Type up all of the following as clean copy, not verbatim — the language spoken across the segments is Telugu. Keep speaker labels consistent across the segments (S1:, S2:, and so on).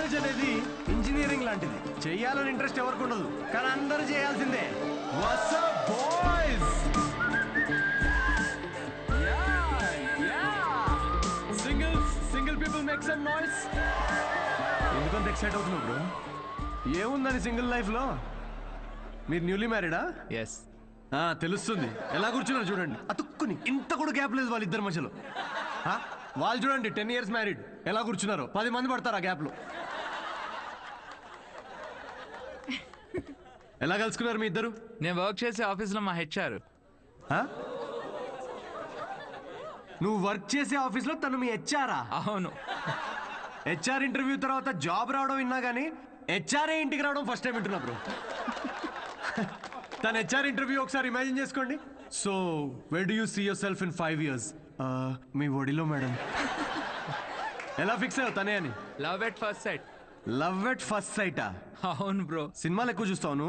S1: మ్యారేజ్ అనేది ఇంజనీరింగ్ లాంటిది. చెయ్యాలని ఇంట్రెస్ట్ ఎవరికి ఉండదు, కానీ అందరూ చేయాల్సిందే. What's up boys? Single people make some noise. ఎందుకంత ఎక్సైట్ అవుతున్నావు బ్రో? ఏముందని సింగిల్ లైఫ్ లో? మీరు న్యూలీ మ్యారీడా?
S2: ఎస్.
S1: తెలుస్తుంది. ఎలా కూర్చున్నారు చూడండి, అతుక్కుని. ఇంత కూడా గ్యాప్ లేదు వాళ్ళిద్దరి మధ్యలో. వాళ్ళు చూడండి 10 years మ్యారీడ్, ఎలా కూర్చున్నారు. 10 మంది పడతారు ఆ గ్యాప్ లో. ఎలా కలుసుకున్నారు మీ ఇద్దరు?
S2: నేను వర్క్ చేసే ఆఫీస్లో మా హెచ్ఆర్.
S1: నువ్వు వర్క్ చేసే ఆఫీస్లో తను మీ హెచ్ఆరా?
S2: అవును.
S1: హెచ్ఆర్ ఇంటర్వ్యూ తర్వాత జాబ్ రావడం విన్నా కానీ హెచ్ఆర్ఏ ఇంటికి రావడం ఫస్ట్ టైం వింటున్నా బ్రో. తన హెచ్ఆర్ ఇంటర్వ్యూ ఒకసారి ఇమాజిన్ చేసుకోండి. So where do you see yourself in 5 years? మీ ఒడిలో మేడం. ఎలా ఫిక్స్ అయ్యావు తనే అని?
S2: Love at first sight.
S1: Love at first సైటా?
S2: అవును బ్రో.
S1: సినిమాలు ఎక్కువ చూస్తావు.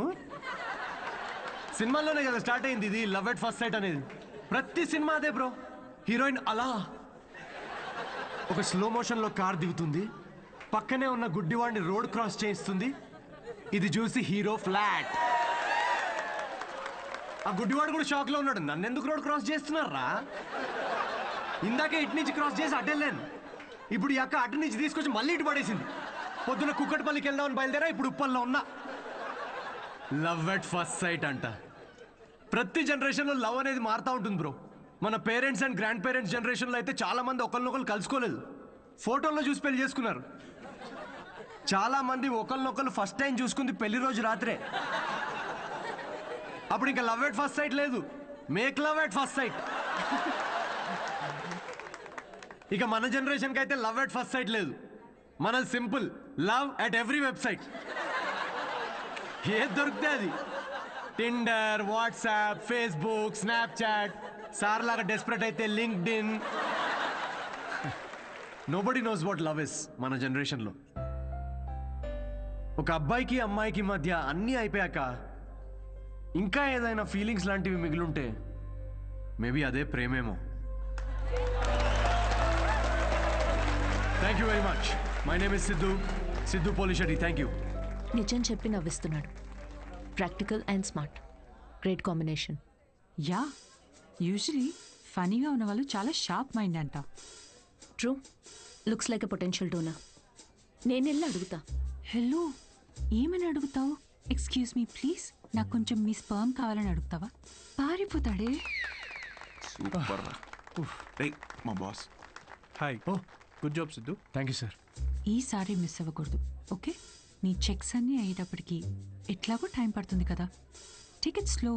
S1: సినిమాల్లోనే కదా స్టార్ట్ అయింది ఇది లవ్ ఎట్ ఫస్ట్ సైట్ అనేది. ప్రతి సినిమా అదే బ్రో. హీరోయిన్ అలా ఒక స్లో మోషన్ లో కార్ దిగుతుంది, పక్కనే ఉన్న గుడ్డివాడిని రోడ్ క్రాస్ చేయిస్తుంది. ఇది చూసి హీరో ఫ్లాట్. ఆ గుడ్డివాడు కూడా షాక్ లో ఉన్నాడు, నన్ను ఎందుకు రోడ్ క్రాస్ చేస్తున్నారా? ఇందాకే ఇటు నుంచి క్రాస్ చేసి అడ్డెళ్ళాను, ఇప్పుడు ఈ అక్క అటు నుంచి తీసుకొచ్చి మళ్ళీ ఇటు పడేసింది. పొద్దున కుక్కటిపల్లికి వెళ్దామని బయలుదేరా, ఇప్పుడు ఉప్పల్లో ఉన్నా. లవ్ ఎట్ ఫస్ట్ సైట్ అంట. ప్రతి జనరేషన్లో లవ్ అనేది మారుతూ ఉంటుంది బ్రో. మన పేరెంట్స్ అండ్ గ్రాండ్ పేరెంట్స్ జనరేషన్లో అయితే చాలా మంది ఒకరినొకరు కలుసుకోలేదు, ఫోటోల్లో చూసి పెళ్లి చేసుకున్నారు. చాలా మంది ఒకరినొకరు ఫస్ట్ టైం చూసుకుంది పెళ్లి రోజు రాత్రే. అప్పుడు ఇంకా లవ్ ఎట్ ఫస్ట్ సైట్ లేదు, make love at first site. ఇక మన జనరేషన్కి అయితే లవ్ ఎట్ ఫస్ట్ సైట్ లేదు, మనది simple love at every website. ఏది దొరికితే అది. Tinder, WhatsApp, Facebook, Snapchat, sir లాగా డెస్పరేట్ అయితే LinkedIn. Nobody knows what love is మన జనరేషన్లో. ఒక అబ్బాయికి అమ్మాయికి మధ్య అన్నీ అయిపోయాక ఇంకా ఏదైనా ఫీలింగ్స్ లాంటివి మిగిలుంటే మేబీ అదే ప్రేమేమో. Thank you very much. My name is Siddhu Polishetty. Thank you.
S3: నిజం చెప్పి నవ్విస్తున్నాడు. Practical and smart, great combination.
S4: Yeah, usually ఫనీగా ఉన్న వాళ్ళు చాలా షార్ప్ మైండ్ అంట.
S3: True, looks like a potential donor. నేను వెళ్ళి అడుగుతా.
S4: హలో, ఏమని అడుగుతావు? ఎక్స్క్యూజ్ మీ ప్లీజ్, నాకు కొంచెం మీ స్పర్మ్ కావాలని అడుగుతావా? పారిపోతాడే.
S5: సూపర్. రేయ్ మా బాస్.
S1: హాయ్. ఓ good job Siddhu. Thank you sir.
S4: ఈసారి మిస్ అవ్వకూడదు, ఓకే? నీ చెక్స్ అన్నీ అయ్యేటప్పటికి ఎట్లాగో టైం పడుతుంది కదా, take it slow.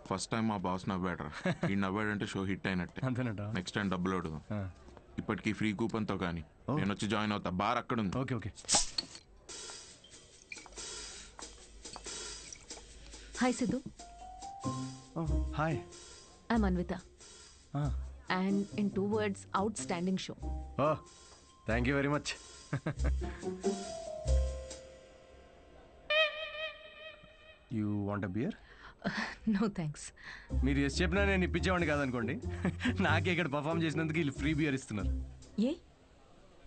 S5: First time మా బాస్ నవ్వాడు. ఈ నవ్వాడంటే షో హిట్ అయినట్టే.
S1: అంతేనట.
S5: నెక్స్ట్ టైం డబ్బులు అడుగు. ఇప్పటికీ ఫ్రీ కూపన్తో కానీ నేను వచ్చి జాయిన్ అవుతా. బార్ అక్కడ ఉంది.
S1: Okay okay.
S3: Hi Siddhu.
S1: Hi.
S3: I'm Anvitha. And in 2 words, outstanding show.
S1: Oh thank you very much. You want a beer?
S3: No thanks.
S1: మీరు ఎస్ చెప్పినా నేను ఇప్పించేవాడిని కాదనుకోండి. నాకే ఇక్కడ పర్ఫామ్ చేసినందుకు వీళ్ళు ఫ్రీ బియర్ ఇస్తున్నారు.
S3: ఏ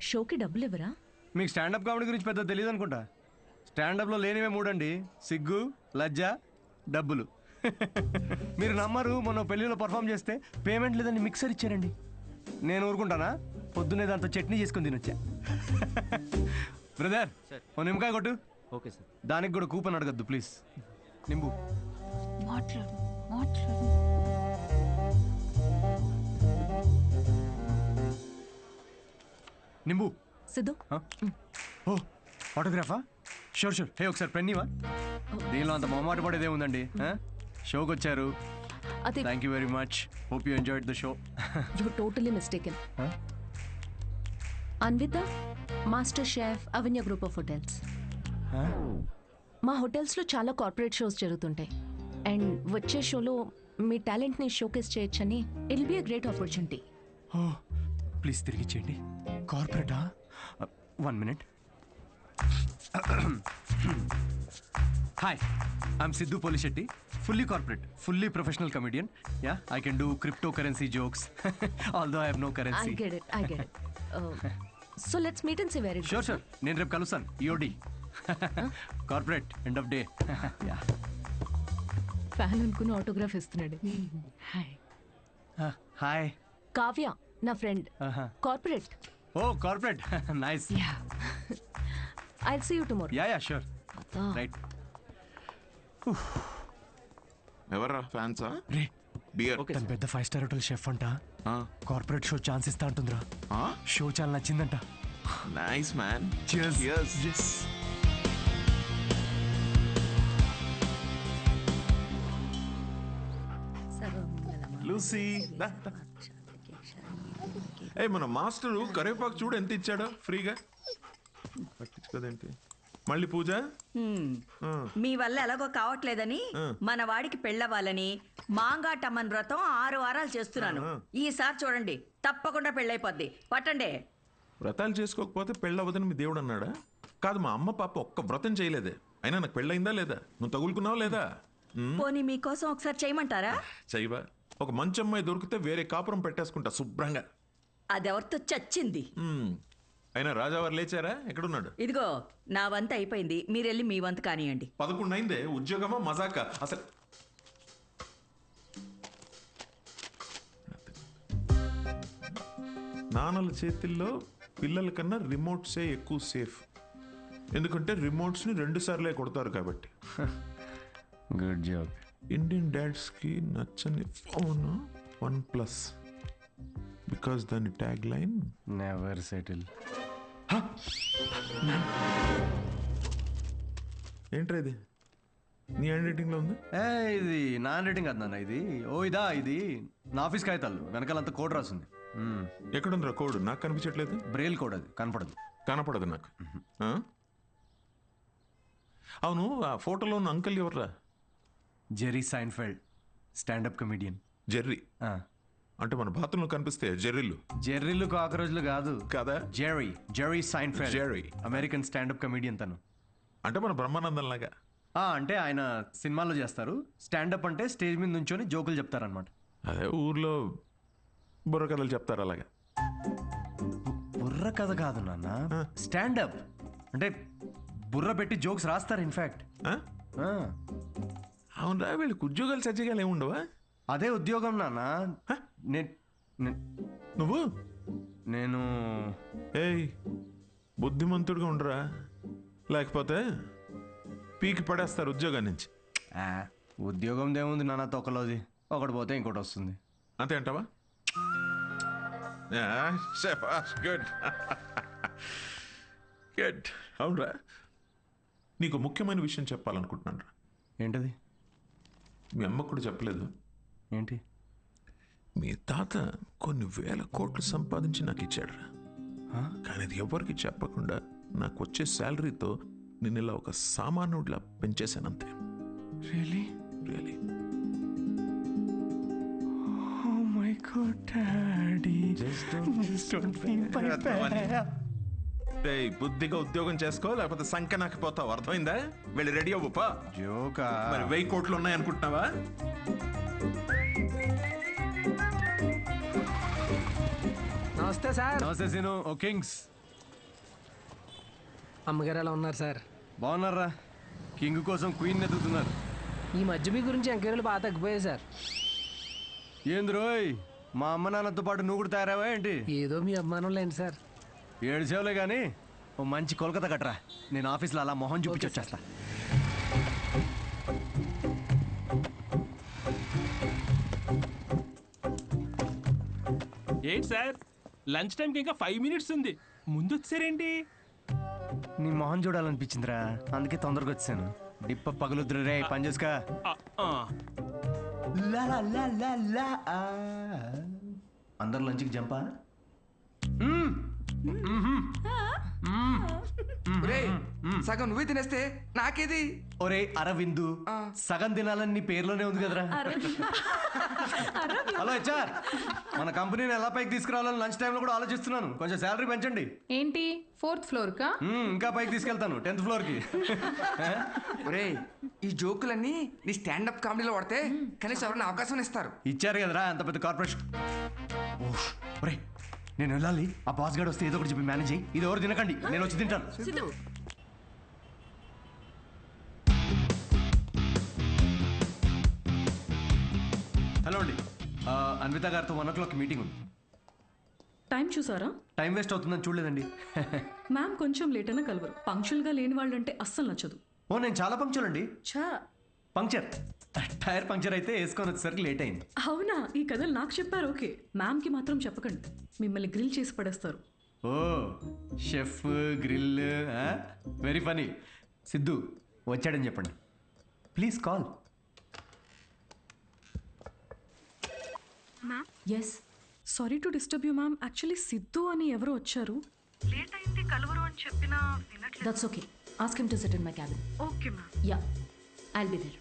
S3: షోకి డబ్బులు ఇవ్వరా?
S1: మీకు స్టాండప్ కామెడీ గురించి పెద్ద తెలియదు అనుకుంటా. స్టాండప్లో లేనివే 3 అండి: సిగ్గు, లజ్జ, డబ్బులు. మీరు నమ్మరు, మొన్న పెళ్ళిలో పర్ఫామ్ చేస్తే పేమెంట్ లేదని మిక్సర్ ఇచ్చారండి. నేను ఊరుకుంటానా? పొద్దున్నే దాంతో చట్నీ చేసుకుని తినొచ్చా. బ్రదర్ ఓ నిమ్మకాయ కొట్టు.
S2: Okay sir.
S1: దానికి కూడా కూపన్ అడగద్దు ప్లీజ్. నింబు.
S4: మాట్లాడు మాట్లాడు.
S1: నింబు.
S3: సిద్ధు,
S1: ఓ ఆటోగ్రాఫా? Sure sure. హే ఒకసారి పెన్నీవా? దీనిలో అంత మొహమాట పడేదే ఉందండి. షోకి వచ్చారు.
S3: అది
S1: thank you very much. Hope you enjoyed the show.
S3: You totally mistaken. Anvitha, master chef, Avanya group of hotels. మా హోటల్స్లో చాలా కార్పొరేట్ షోస్ జరుగుతుంటాయి. అండ్ వచ్చే షోలో మీ టాలెంట్ని షోకేస్ చేయొచ్చని it will be a great opportunity.
S1: Oh please తిరిగి ఇచ్చేయండి. కార్పొరేటా? 1 minute. Hi, I'm Siddhu Polishetty. Fully corporate, fully professional comedian. Yeah, I can do crypto currency jokes. Although I have no currency.
S3: I get it. So let's meet and say very
S1: sure sure నేను రేపు కలుస్తాను EOD corporate end of day
S3: fan అనుకుని ఆటోగ్రాఫ్ ఇస్తున్నాడు.
S4: హాయ్.
S1: హాయ్
S3: కావ్య నా friend corporate.
S1: Oh corporate nice.
S4: Yeah.
S3: I'll see you tomorrow.
S1: Yeah sure right.
S5: ఎవర్రా ఫ్యాన్సా
S1: రే
S5: బియర్
S1: తన పెద్ద 5-star హోటల్ షెఫ్ అంట. కార్పొరేట్ షో ఛాన్స్ ఇస్తా అంటుందిరా. షో చాలా నచ్చిందంట.
S5: Nice man.
S1: Cheers.
S5: Yes.
S6: Lucy ఏ మన మాస్టరు కరివేపాకు చూడు ఎంత ఇచ్చాడో ఫ్రీగా. పట్టించుకోదేంటి మళ్ళీ పూజ.
S7: మీ వల్ల ఎలాగో కావట్లేదని మన వాడికి పెళ్ళవ్వాలని మాంగాటమ్మన్ వ్రతం 6 వారాలు చేస్తున్నాను. ఈసారి చూడండి తప్పకుండా పెళ్ళైపోద్ది. పట్టండి.
S6: వ్రతాలు చేసుకోకపోతే పెళ్ళవదని మీ దేవుడు అన్నాడా? కాదు, మా అమ్మ పాప ఒక్క వ్రతం చేయలేదే. అయినా నాకు పెళ్ళయిందా లేదా? నువ్వు తగులుకున్నావా లేదా?
S7: పోనీ మీకోసం ఒకసారి చేయమంటారా?
S6: చెయ్యవా? ఒక మంచి అమ్మాయి దొరికితే వేరే కాపురం పెట్టేసుకుంటా శుభ్రంగా.
S7: అదెవరితో చచ్చింది.
S6: అయినా రాజావారు లేచారా? ఎక్కడున్నాడు?
S7: ఇదిగో నా వంతు అయిపోయింది, మీరెళ్ళి మీ వంతు కానియండి.
S6: 11 అయిందే. ఉద్యోగమా మజాకా అసలు? నాన్నల చేతిల్లో పిల్లల కన్నా రిమోట్సే ఎక్కువ సేఫ్. ఎందుకంటే రిమోట్స్ని 2 సార్లే కొడతారు కాబట్టి.
S1: Good job.
S6: ఇండియన్ డాడ్స్కి నచ్చని ఫోన్ OnePlus. బికాస్ దాని ట్యాగ్ లైన్
S1: నెవర్ సెటిల్.
S6: ఏంట్రా ఇది? నీ హ్యాండ్ రైటింగ్లో ఉంది.
S1: ఇది నా హ్యాండ్ రైటింగ్ కాదు నాన్న. ఇది నా ఆఫీస్ కాగితాలు వెనకాలంతా కోడ్ రాసింది.
S6: ఎక్కడుందిరా కోడ్? నాకు కనిపించట్లేదు.
S1: బ్రెయిల్ కోడ్ అది కనపడదు.
S6: కనపడదు నాకు. అవును, ఆ ఫోటోలో ఉన్న అంకుల్ ఎవర్రా?
S1: Jerry Seinfeld, stand up comedian.
S6: Jerry అంటే మన బాత్రూంలో కనిపిస్తే జెర్రీలు.
S1: జెర్రీలు కాకరోజులు కాదు
S6: కదా.
S1: Jerry Seinfeld,
S6: Jerry
S1: American stand up comedian తను.
S6: అంటే మన బ్రహ్మానందం లాగా.
S1: అంటే ఆయన సినిమాల్లో చేస్తారు. స్టాండప్ అంటే స్టేజ్ మీద నుంచొని జోకులు చెప్తారనమాట.
S6: అదే ఊర్లో బుర్ర కథలు చెప్తారు అలాగా.
S1: బుర్ర కథ కాదు నాన్న, స్టాండప్ అంటే బుర్ర పెట్టి జోక్స్ రాస్తారు. ఇన్ఫాక్ట్
S6: అవునరా, వీళ్ళకి ఉద్యోగాలు సజ్జగాలు ఏముండవా?
S1: అదే ఉద్యోగం నాన్న.
S6: నువ్వు
S1: నేను
S6: ఏయ్ బుద్ధిమంతుడిగా ఉండరా, లేకపోతే పీకి పడేస్తారు ఉద్యోగం నుంచి.
S1: ఉద్యోగం దేముంది నాన్న, తొక్కలోది. ఒకటి పోతే ఇంకోటి వస్తుంది.
S6: అంతే అంటావా? Good good. అవునరా, నీకు ముఖ్యమైన విషయం చెప్పాలనుకుంటున్నాను రా.
S1: ఏంటది?
S6: మీ అమ్మకు కూడా చెప్పలేదు.
S1: ఏంటి?
S6: మీ తాత కొన్ని వేల కోట్లు సంపాదించి నాకు ఇచ్చాడురా. కానీ అది ఎవరికి చెప్పకుండా నాకు వచ్చే శాలరీతో నేను ఇలా ఒక సామాన్యుడిలా పెంచేశానంతే.
S1: Really?
S6: Really.
S1: Oh my God, Daddy. Just don't feel my bad.
S6: బుద్ధిగా ఉద్యోగం చేసుకో, లేకపోతే సంఖ్య నాకు పోతావు. అర్థమైందా? వెళ్ళి రెడీ అవ్వపా.
S1: జోకా?
S6: మరి 1000 కోట్లు ఉన్నాయనుకుంటున్నావా?
S8: నమస్తే సార్.
S1: నమస్తే సీను. ఓ కింగ్స్.
S8: అమ్మగారు ఎలా ఉన్నారు సార్?
S1: బాగున్నారా? కింగ్ కోసం క్వీన్ ఎదుగుతున్నారు.
S8: ఈ మధ్య మీ గురించి ఎంక్వైరీలు బాగా తగ్గిపోయాయి సార్.
S1: ఏంది రోయ్, మా అమ్మ నాన్నతో పాటు నువ్వు కూడా తయారావా ఏంటి?
S8: ఏదో మీ అభిమానం లేండి సార్.
S1: 7 సేవలే కానీ ఓ మంచి కోల్కతా కట్టరా. నేను ఆఫీస్లో అలా మొహం చూపించి వచ్చేస్తా.
S9: ఏంటి సార్, లంచ్ టైంకి ఇంకా 5 మినిట్స్ ఉంది, ముందు వచ్చారేంటి?
S1: నీ మొహం చూడాలనిపించిందిరా, అందుకే తొందరగా వచ్చాను. డిప్ప పగులుద్దురు రే, పని చేసుకా. అందరు లంచ్కి జంపా.
S10: సగం నువ్వే తినేస్తే నాకేది?
S1: ఒరే అరవిందు, సగం తినాలని నీ పేర్లోనే ఉంది కదరా. హలో హెచ్ఆర్, మన కంపెనీని ఎలా పైకి తీసుకురావాలని లంచ్ టైంలో కూడా ఆలోచిస్తున్నాను. కొంచెం శాలరీ పెంచండి.
S11: ఏంటి 4th ఫ్లోర్ కా?
S1: ఇంకా పైకి తీసుకెళ్తాను, 10th ఫ్లోర్కి.
S10: ఒరే, ఈ జోకులన్నీ నీ స్టాండప్ కామెడీలో వాడితే కనీసం ఎవరైనా అవకాశం ఇస్తారు.
S1: ఇచ్చారు కదరా అంత పెద్ద కార్పొరేషన్. ఒరే నేను వెళ్ళాలి. ఆ బాస్ గార్డ్ వస్తే ఏదో ఒకటి చెప్పి మేనేజ్ అయ్యి. ఇది ఎవరు తినకండి, నేను వచ్చి తింటాను. హలో అండి, అన్విత గారితో 1 o'clock మీటింగ్ ఉంది.
S12: టైం చూసారా?
S1: టైం వేస్ట్ అవుతుందని చూడలేదండి.
S12: మ్యామ్ కొంచెం లేట్ అయినా కలవరు. పంక్చువల్గా లేని వాళ్ళంటే అస్సలు నచ్చదు.
S1: ఓ నేను చాలా పంక్చువల్ అండి.
S12: ఛా,
S1: పంక్చర్ టైర్ పంక్చర్ అయితే వేసుకొని వచ్చేసరికి లేట్ అయింది.
S12: అవునా? ఈ కథలు నాకు చెప్పారు. ఓకే, మ్యామ్కి మాత్రం చెప్పకండి, మిమ్మల్ని గ్రిల్ చేసి పడేస్తారు.
S1: Oh chef grill, very funny. Siddhu వచ్చాడని చెప్పండి. Please call.
S12: Ma'am, yes, sorry to disturb you ma'am. Actually Siddhu అని ఎవరు వచ్చారు. లేట్ అయింది కలవరు అని చెప్పినా వినట్లేదు.
S3: That's okay, ask him to sit in my cabin.
S12: Okay ma'am.
S3: Yeah, I'll be there.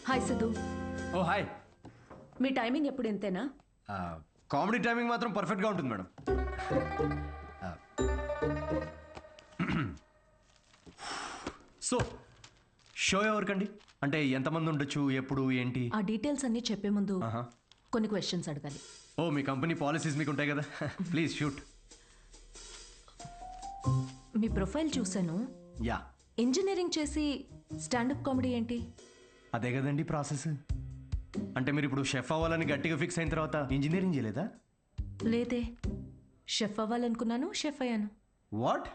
S3: Hi Siddhu.
S1: Oh hi.
S3: మీ టైమింగ్ ఎప్పుడు ఇంతేనా?
S1: కామెడీ టైమింగ్ మాత్రం పర్ఫెక్ట్గా ఉంటుంది మేడం. సో షో ఎవరికండి? అంటే ఎంతమంది ఉండొచ్చు, ఎప్పుడు, ఏంటి?
S3: ఆ డీటెయిల్స్ అన్నీ చెప్పే ముందు కొన్ని క్వశ్చన్స్ అడగాలి.
S1: ఓ మీ కంపెనీ పాలసీస్ మీకు ఉంటాయి కదా. Please shoot.
S3: మీ ప్రొఫైల్ చూశాను.
S1: యా,
S3: ఇంజనీరింగ్ చేసి స్టాండప్ కామెడీ ఏంటి?
S1: అదే కదండి ప్రాసెస్. అంటే మీరు ఇప్పుడు షెఫ్ అవ్వాలని గట్టిగా ఫిక్స్ అయిన తర్వాత ఇంజనీరింగ్ చేయలేదా?
S3: లేదే, షెఫ్ అవ్వాలనుకున్నాను, షెఫ్ అయ్యాను.
S1: వాట్?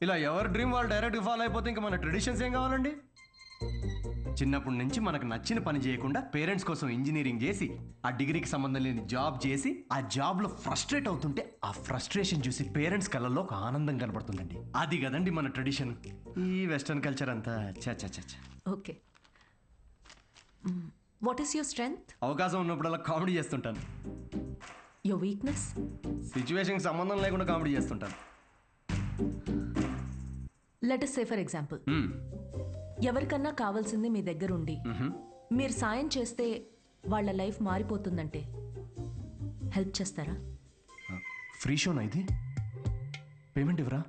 S1: ఇలా ఎవరి డ్రీమ్ వాళ్ళు డైరెక్ట్గా ఫాలో అయిపోతే ఇంకా మన ట్రెడిషన్స్ ఏం కావాలండి? చిన్నప్పటి నుంచి మనకు నచ్చిన పని చేయకుండా పేరెంట్స్ కోసం ఇంజనీరింగ్ చేసి ఆ డిగ్రీకి సంబంధం లేని జాబ్ చేసి ఆ జాబ్లో ఫ్రస్ట్రేట్ అవుతుంటే ఆ ఫ్రస్ట్రేషన్ చూసి పేరెంట్స్ కళ్ళల్లో ఒక ఆనందం కనబడుతుందండి. అది కదండి మన ట్రెడిషన్. ఈ వెస్టర్న్ కల్చర్ అంతా చ.
S3: Okay, what is your strength?
S1: అవకాశం ఉన్నప్పుడల్లా కామెడీ చేస్తుంటాను.
S3: Your weakness?
S1: సిచ్యువేషన్కి సంబంధం లేకుండా కామెడీ చేస్తుంటాను.
S3: Let us say for example, ఎవరికన్నా కావాల్సింది మీ దగ్గర ఉండి మీరు సాయం చేస్తే వాళ్ళ లైఫ్ మారిపోతుందంటే హెల్ప్ చేస్తారా?
S1: ఫ్రీ షోనా ఇది? పేమెంట్ ఇవ్వరా?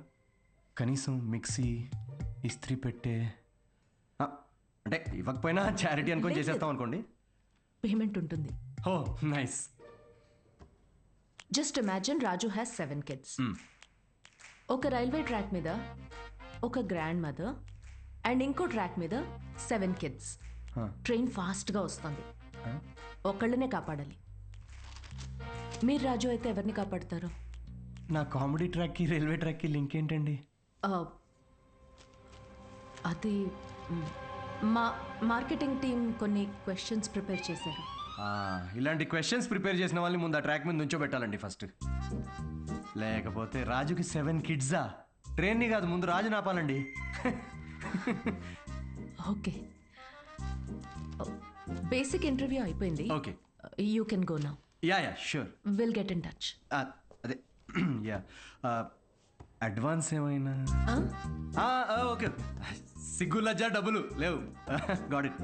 S1: కనీసం మిక్సీ, ఇస్త్రీ పెట్టే, అంటే ఇవ్వకపోయినా చారిటీ అనుకొని చేసేస్తాం అనుకోండి.
S3: పేమెంట్ ఉంటుంది.
S1: Oh nice.
S3: Just imagine Raju has 7 kids. ఒక రైల్వే ట్రాక్ మీద ఒక గ్రాండ్ మదర్ అండ్ ఇంకో ట్రాక్ మీద 7 kids. ట్రైన్ ఫాస్ట్గా వస్తుంది, ఒకళ్ళనే కాపాడాలి. మీరు రాజు అయితే ఎవరిని కాపాడతారు?
S1: నా కామెడీ ట్రాక్కి రైల్వే ట్రాక్కి లింక్ ఏంటండి?
S3: అది మా మార్కెటింగ్ టీం కొన్ని క్వశ్చన్స్ ప్రిపేర్ చేశారు.
S1: ఇలాంటి క్వశ్చన్స్ ప్రిపేర్ చేసిన వాళ్ళని ముందు ఆ ట్రాక్ మీద నుంచోబెట్టాలండి ఫస్ట్. లేకపోతే రాజుకి 7 kidsా? ట్రైన్ని కాదు, ముందు రాజు నాపాలండి.
S3: ఓకే, బేసిక్ ఇంటర్వ్యూ అయిపోయింది.
S1: Okay,
S3: you can go now.
S1: Yeah sure,
S3: will get in touch.
S1: అదే యా, అడ్వాన్స్ ఏమైనా? ఓకే, సిగ్గు లజ్జా డబ్బులు లేవు. Got it.